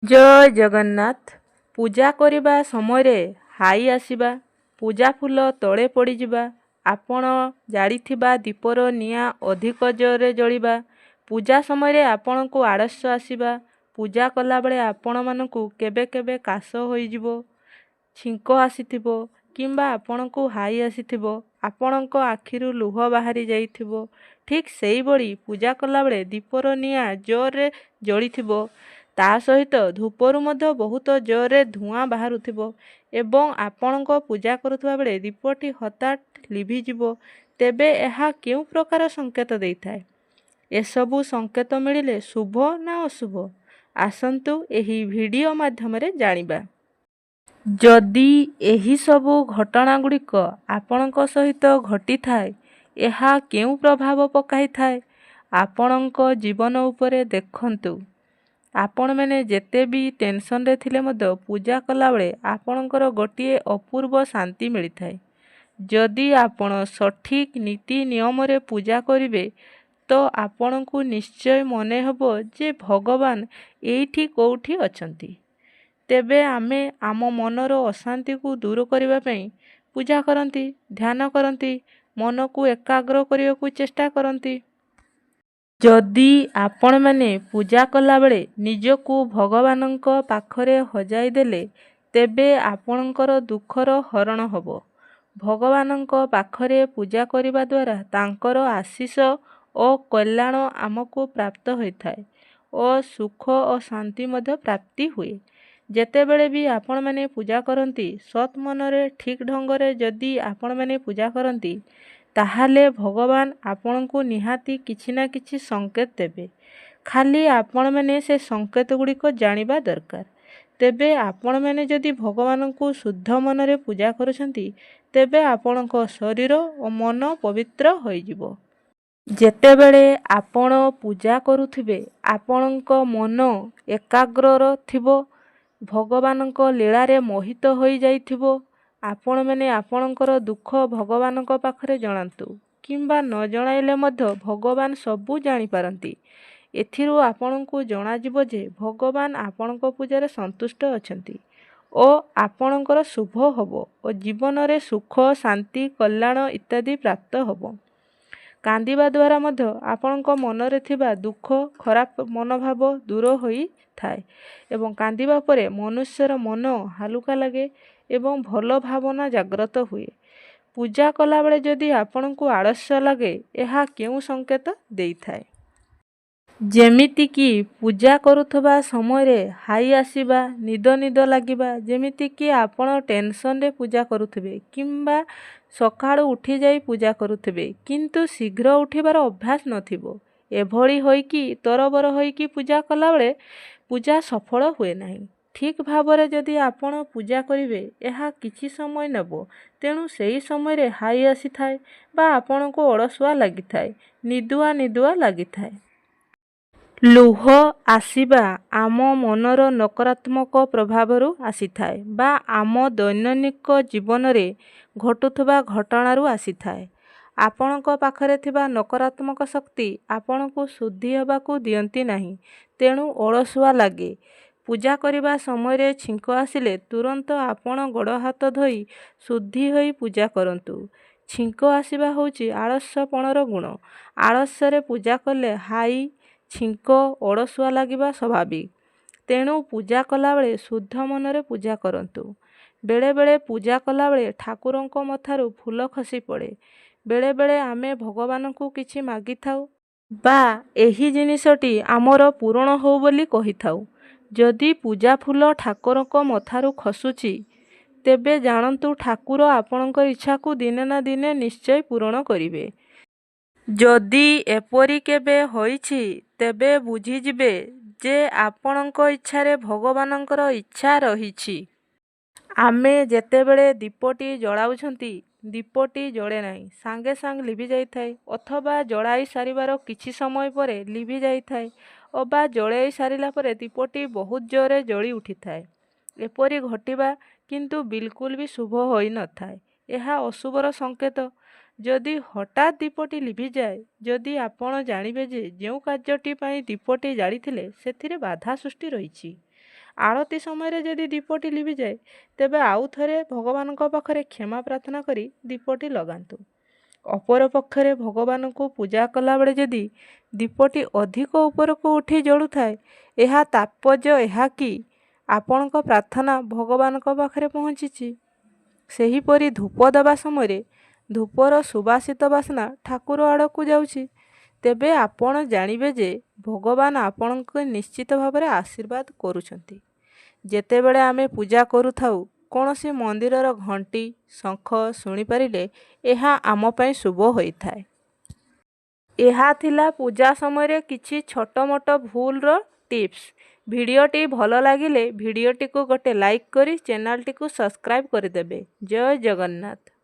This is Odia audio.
ଜୟ ଜଗନ୍ନାଥ। ପୂଜା କରିବା ସମୟରେ ହାଇ ଆସିବା, ପୂଜା ଫୁଲ ତଳେ ପଡ଼ିଯିବା, ଆପଣ ଜାଳିଥିବା ଦୀପର ନିଆଁ ଅଧିକ ଜୋରରେ ଜଳିବା, ପୂଜା ସମୟରେ ଆପଣଙ୍କୁ ଆଳସ୍ୟ ଆସିବା, ପୂଜା କଲାବେଳେ ଆପଣମାନଙ୍କୁ କେବେ କେବେ କାଶ ହୋଇଯିବ, ଛିଙ୍କ ଆସିଥିବ କିମ୍ବା ଆପଣଙ୍କୁ ହାଇ ଆସିଥିବ, ଆପଣଙ୍କ ଆଖିରୁ ଲୁହ ବାହାରି ଯାଇଥିବ। ଠିକ୍ ସେଇଭଳି ପୂଜା କଲାବେଳେ ଦୀପର ନିଆଁ ଜୋରରେ ଜଳିଥିବ, ତା ସହିତ ଧୂପରୁ ମଧ୍ୟ ବହୁତ ଜୋରରେ ଧୂଆଁ ବାହାରୁଥିବ ଏବଂ ଆପଣଙ୍କ ପୂଜା କରୁଥିବା ବେଳେ ଦୀପଟି ହଠାତ୍ ଲିଭିଯିବ, ତେବେ ଏହା କେଉଁ ପ୍ରକାର ସଂକେତ ଦେଇଥାଏ? ଏସବୁ ସଂକେତ ମିଳିଲେ ଶୁଭ ନା ଅଶୁଭ? ଆସନ୍ତୁ ଏହି ଭିଡ଼ିଓ ମାଧ୍ୟମରେ ଜାଣିବା। ଯଦି ଏହିସବୁ ଘଟଣାଗୁଡ଼ିକ ଆପଣଙ୍କ ସହିତ ଘଟିଥାଏ, ଏହା କେଉଁ ପ୍ରଭାବ ପକାଇଥାଏ ଆପଣଙ୍କ ଜୀବନ ଉପରେ ଦେଖନ୍ତୁ। ଆପଣମାନେ ଯେତେ ବି ଟେନସନରେ ଥିଲେ ମଧ୍ୟ ପୂଜା କଲାବେଳେ ଆପଣଙ୍କର ଗୋଟିଏ ଅପୂର୍ବ ଶାନ୍ତି ମିଳିଥାଏ। ଯଦି ଆପଣ ସଠିକ୍ ନୀତି ନିୟମରେ ପୂଜା କରିବେ ତ ଆପଣଙ୍କୁ ନିଶ୍ଚୟ ମନେ ହେବ ଯେ ଭଗବାନ ଏଇଠି କେଉଁଠି ଅଛନ୍ତି। ତେବେ ଆମେ ଆମ ମନର ଅଶାନ୍ତିକୁ ଦୂର କରିବା ପାଇଁ ପୂଜା କରନ୍ତି, ଧ୍ୟାନ କରନ୍ତି, ମନକୁ ଏକାଗ୍ର କରିବାକୁ ଚେଷ୍ଟା କରନ୍ତି। ଯଦି ଆପଣମାନେ ପୂଜା କଲାବେଳେ ନିଜକୁ ଭଗବାନଙ୍କ ପାଖରେ ହଜାଇ ଦେଲେ, ତେବେ ଆପଣଙ୍କର ଦୁଃଖର ହରଣ ହେବ। ଭଗବାନଙ୍କ ପାଖରେ ପୂଜା କରିବା ଦ୍ୱାରା ତାଙ୍କର ଆଶୀଷ ଓ କଲ୍ୟାଣ ଆମକୁ ପ୍ରାପ୍ତ ହୋଇଥାଏ ଓ ସୁଖ ଓ ଶାନ୍ତି ମଧ୍ୟ ପ୍ରାପ୍ତି ହୁଏ। ଯେତେବେଳେ ବି ଆପଣମାନେ ପୂଜା କରନ୍ତି, ସତ୍ ମନରେ ଠିକ୍ ଢଙ୍ଗରେ ଯଦି ଆପଣମାନେ ପୂଜା କରନ୍ତି, ତାହେଲେ ଭଗବାନ ଆପଣଙ୍କୁ ନିହାତି କିଛି ନା କିଛି ସଂକେତ ଦେବେ। ଖାଲି ଆପଣମାନେ ସେ ସଂକେତ ଗୁଡ଼ିକ ଜାଣିବା ଦରକାର। ତେବେ ଆପଣମାନେ ଯଦି ଭଗବାନଙ୍କୁ ଶୁଦ୍ଧ ମନରେ ପୂଜା କରୁଛନ୍ତି, ତେବେ ଆପଣଙ୍କ ଶରୀର ଓ ମନ ପବିତ୍ର ହୋଇଯିବ। ଯେତେବେଳେ ଆପଣ ପୂଜା କରୁଥିବେ, ଆପଣଙ୍କ ମନ ଏକାଗ୍ରର ଥିବ, ଭଗବାନଙ୍କ ଲୀଳାରେ ମୋହିତ ହୋଇଯାଇଥିବ। ଆପଣମାନେ ଆପଣଙ୍କର ଦୁଃଖ ଭଗବାନଙ୍କ ପାଖରେ ଜଣାନ୍ତୁ କିମ୍ବା ନ ଜଣାଇଲେ ମଧ୍ୟ ଭଗବାନ ସବୁ ଜାଣିପାରନ୍ତି। ଏଥିରୁ ଆପଣଙ୍କୁ ଜଣାଯିବ ଯେ ଭଗବାନ ଆପଣଙ୍କ ପୂଜାରେ ସନ୍ତୁଷ୍ଟ ଅଛନ୍ତି ଓ ଆପଣଙ୍କର ଶୁଭ ହେବ ଓ ଜୀବନରେ ସୁଖ, ଶାନ୍ତି, କଲ୍ୟାଣ ଇତ୍ୟାଦି ପ୍ରାପ୍ତ ହେବ। କାନ୍ଦିବା ଦ୍ୱାରା ମଧ୍ୟ ଆପଣଙ୍କ ମନରେ ଥିବା ଦୁଃଖ, ଖରାପ ମନୋଭାବ ଦୂର ହୋଇଥାଏ ଏବଂ କାନ୍ଦିବା ପରେ ମନୁଷ୍ୟର ମନ ହାଲୁକା ଲାଗେ ଏବଂ ଭଲ ଭାବନା ଜାଗ୍ରତ ହୁଏ। ପୂଜା କଲାବେଳେ ଯଦି ଆପଣଙ୍କୁ ଆଳସ୍ୟ ଲାଗେ, ଏହା କେଉଁ ସଂକେତ ଦେଇଥାଏ? ଯେମିତିକି ପୂଜା କରୁଥିବା ସମୟରେ ହାଇ ଆସିବା, ନିଦ ନିଦ ଲାଗିବା, ଯେମିତିକି ଆପଣ ଟେନସନରେ ପୂଜା କରୁଥିବେ କିମ୍ବା ସକାଳୁ ଉଠିଯାଇ ପୂଜା କରୁଥିବେ କିନ୍ତୁ ଶୀଘ୍ର ଉଠିବାର ଅଭ୍ୟାସ ନଥିବ। ଏଭଳି ହୋଇକି ତରବର ହୋଇକି ପୂଜା କଲାବେଳେ ପୂଜା ସଫଳ ହୁଏ ନାହିଁ। ଠିକ୍ ଭାବରେ ଯଦି ଆପଣ ପୂଜା କରିବେ, ଏହା କିଛି ସମୟ ନେବ, ତେଣୁ ସେହି ସମୟରେ ହାଇ ଆସିଥାଏ ବା ଆପଣଙ୍କୁ ଅଳସୁଆ ଲାଗିଥାଏ, ନିଦୁଆ ନିଦୁଆ ଲାଗିଥାଏ। ଲୁହ ଆସିବା ଆମ ମନର ନକାରାତ୍ମକ ପ୍ରଭାବରୁ ଆସିଥାଏ ବା ଆମ ଦୈନନ୍ଦିନ ଜୀବନରେ ଘଟୁଥିବା ଘଟଣାରୁ ଆସିଥାଏ। ଆପଣଙ୍କ ପାଖରେ ଥିବା ନକାରାତ୍ମକ ଶକ୍ତି ଆପଣଙ୍କୁ ଶୁଦ୍ଧି ହେବାକୁ ଦିଅନ୍ତି ନାହିଁ, ତେଣୁ ଅଳସୁଆ ଲାଗେ। ପୂଜା କରିବା ସମୟରେ ଛିଙ୍କ ଆସିଲେ ତୁରନ୍ତ ଆପଣ ଗୋଡ଼ ହାତ ଧୋଇ ଶୁଦ୍ଧି ହୋଇ ପୂଜା କରନ୍ତୁ। ଛିଙ୍କ ଆସିବା ହେଉଛି ଆଳସ୍ୟପଣର ଗୁଣ। ଆଳସ୍ୟରେ ପୂଜା କଲେ ହାଇ, ଛିଙ୍କ, ଅଳସୁଆ ଲାଗିବା ସ୍ୱାଭାବିକ। ତେଣୁ ପୂଜା କଲାବେଳେ ଶୁଦ୍ଧ ମନରେ ପୂଜା କରନ୍ତୁ। ବେଳେବେଳେ ପୂଜା କଲାବେଳେ ଠାକୁରଙ୍କ ମଥାରୁ ଫୁଲ ଖସି ପଡ଼େ। ବେଳେବେଳେ ଆମେ ଭଗବାନଙ୍କୁ କିଛି ମାଗିଥାଉ ବା ଏହି ଜିନିଷଟି ଆମର ପୂରଣ ହେଉ ବୋଲି କହିଥାଉ। ଯଦି ପୂଜା ଫୁଲ ଠାକୁରଙ୍କ ମଥାରୁ ଖସୁଛି, ତେବେ ଜାଣନ୍ତୁ ଠାକୁର ଆପଣଙ୍କ ଇଚ୍ଛାକୁ ଦିନେ ନା ଦିନେ ନିଶ୍ଚୟ ପୂରଣ କରିବେ। ଯଦି ଏପରି କେବେ ହୋଇଛି, ତେବେ ବୁଝିଯିବେ ଯେ ଆପଣଙ୍କ ଇଚ୍ଛାରେ ଭଗବାନଙ୍କର ଇଚ୍ଛା ରହିଛି। ଆମେ ଯେତେବେଳେ ଦୀପଟି ଜଳାଉଛନ୍ତି, ଦୀପଟି ଜଳେ ନାହିଁ, ସାଙ୍ଗେ ସାଙ୍ଗେ ଲିଭି ଯାଇଥାଏ ଅଥବା ଜଳାଇ ସାରିବାର କିଛି ସମୟ ପରେ ଲିଭି ଯାଇଥାଏ ଅବା ଜଳାଇ ସାରିଲା ପରେ ଦୀପଟି ବହୁତ ଜୋରରେ ଜଳି ଉଠିଥାଏ। ଏପରି ଘଟିବା କିନ୍ତୁ ବିଲକୁଲ ବି ଶୁଭ ହୋଇନଥାଏ। ଏହା ଅଶୁଭର ସଂକେତ। ଯଦି ହଠାତ୍ ଦୀପଟି ଲିଭିଯାଏ, ଯଦି ଆପଣ ଜାଣିବେ ଯେ ଯେଉଁ କାର୍ଯ୍ୟଟି ପାଇଁ ଦୀପଟି ଜାଳିଥିଲେ ସେଥିରେ ବାଧା ସୃଷ୍ଟି ରହିଛି, ଆଳତି ସମୟରେ ଯଦି ଦୀପଟି ଲିଭିଯାଏ ତେବେ ଆଉ ଥରେ ଭଗବାନଙ୍କ ପାଖରେ କ୍ଷମା ପ୍ରାର୍ଥନା କରି ଦୀପଟି ଲଗାନ୍ତୁ। ଅପରପକ୍ଷରେ ଭଗବାନଙ୍କୁ ପୂଜା କଲାବେଳେ ଯଦି ଦୀପଟି ଅଧିକ ଉପରକୁ ଉଠି ଜଳୁଥାଏ, ଏହା ତାତ୍ପର୍ଯ୍ୟ ଏହା କି ଆପଣଙ୍କ ପ୍ରାର୍ଥନା ଭଗବାନଙ୍କ ପାଖରେ ପହଞ୍ଚିଛି। ସେହିପରି ଧୂପ ଦେବା ସମୟରେ ଧୂପର ସୁବାସିତ ବାସ୍ନା ଠାକୁର ଆଡ଼କୁ ଯାଉଛି, ତେବେ ଆପଣ ଜାଣିବେ ଯେ ଭଗବାନ ଆପଣଙ୍କୁ ନିଶ୍ଚିତ ଭାବରେ ଆଶୀର୍ବାଦ କରୁଛନ୍ତି। ଯେତେବେଳେ ଆମେ ପୂଜା କରୁଥାଉ କୌଣସି ମନ୍ଦିରର ଘଣ୍ଟି ଶଙ୍ଖ ଶୁଣିପାରିଲେ ଏହା ଆମ ପାଇଁ ଶୁଭ ହୋଇଥାଏ। ଏହା ଥିଲା ପୂଜା ସମୟରେ କିଛି ଛୋଟ ମୋଟ ଭୁଲର ଟିପ୍ସ। ଭିଡ଼ିଓଟି ଭଲ ଲାଗିଲେ ଭିଡ଼ିଓଟିକୁ ଗୋଟେ ଲାଇକ୍ କରି ଚ୍ୟାନେଲଟିକୁ ସବସ୍କ୍ରାଇବ୍ କରିଦେବେ। ଜୟ ଜଗନ୍ନାଥ।